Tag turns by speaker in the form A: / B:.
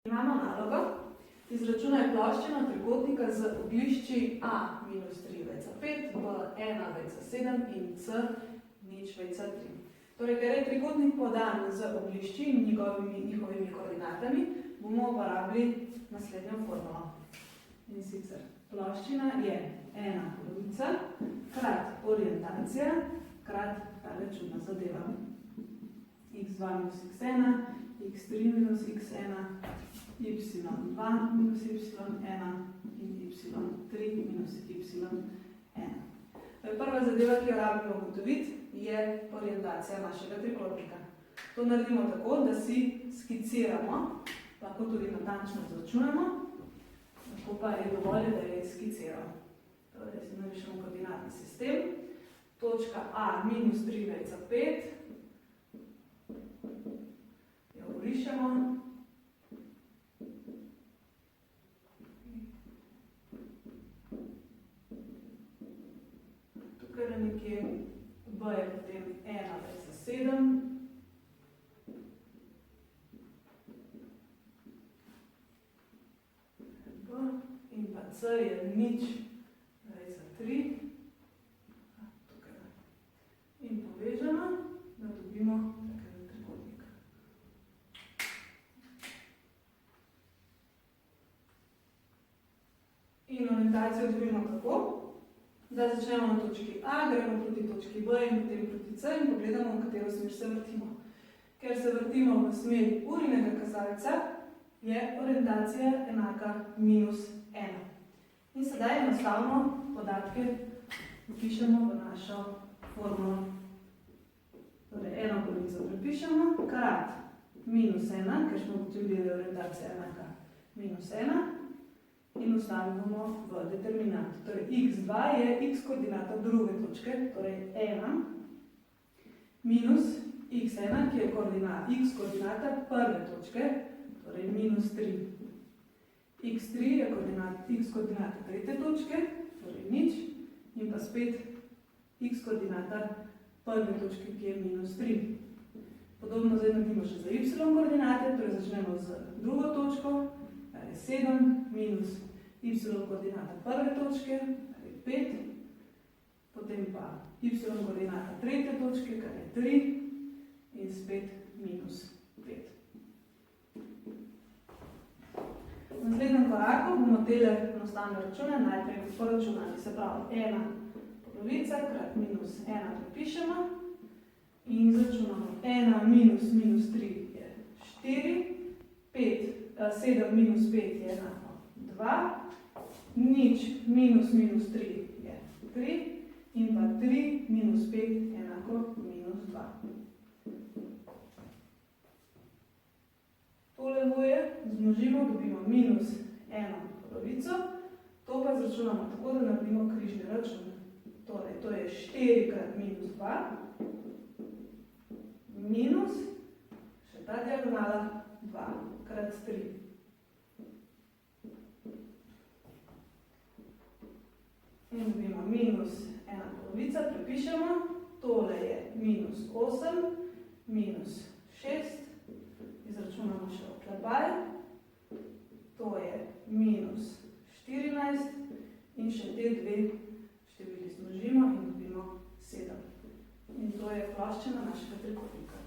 A: Imamo nalogo, izračunaj ploščino trikotnika z oglišči A minus 3 veca 5, B 1 veca 7 in C nič veca 3. Torej, ker je trikotnik podan z oglišči in njihovimi koordinatami, bomo uporabili naslednjo formulo. In sicer ploščina je ena polovica krat orientacija krat tale čudna zadeva. x2 minus x1, x3 minus x1, y2 minus y1 in y3 minus y1. Prva zadeva, ki jo rabimo ugotoviti, je orientacija našega trikotnika. To naredimo tako, da si skiciramo, lahko tudi natančno izračunamo, lahko pa je dovolj, da je skiciral. Torej, si narišemo koordinatni sistem. Točka A minus 3 veca 5, jo vrišemo. Tukaj je nekje B je potem 1 veca 7. B in pa C je nič veca 3. In povežemo, da dobimo takega trikotnika. In orientacijo dobimo tako, da začnemo na točki A, gremo proti točki B in potem proti C in pogledamo, v katero smer se vrtimo. Ker se vrtimo v smeri urinega kazalca, je orientacija enaka minus 1. In sedaj enostavno podatke vpišemo v našo formulo. Torej, eno polovico prepišemo, krat minus 1, ker smo ugotovili, da je orientacija enaka minus 1, in vstavimo v determinant. Torej, x2 je x koordinata druge točke, torej 1, minus x1, ki je x koordinata prve točke, torej minus 3. x3 je x koordinata tretje točke, torej nič, in pa spet x koordinata prve točke, ki je minus 3. Podobno zdaj naredimo še za y koordinate, torej začnemo z drugo točko, kar je 7, minus y koordinata prve točke, kar je 5, potem pa y koordinata tretje točke, kar je 3, in spet minus 5. V naslednjem koraku bomo tele enostavne račune najprej poračunali, se pravi 1 polovica krat minus 1 prepišemo in izračunamo 1 minus minus 3 je 4, 7 minus 5 je enako 2, nič minus minus 3 je 3 in pa 3 minus 5 enako minus 2. Tole dvoje zmnožimo, dobimo minus 1 polovico, to pa izračunamo tako, da naredimo križne račune. Torej, to je 4 krat minus 2, minus, še ta diagonala, 2 krat 3. In dobimo minus 1 polovica, prepišemo, tole je minus 8, minus 6, izračunamo še oklepaj, to je minus 14 in še te dve števili zmnožimo in dobimo 7. In to je ploščina našega trikotnika.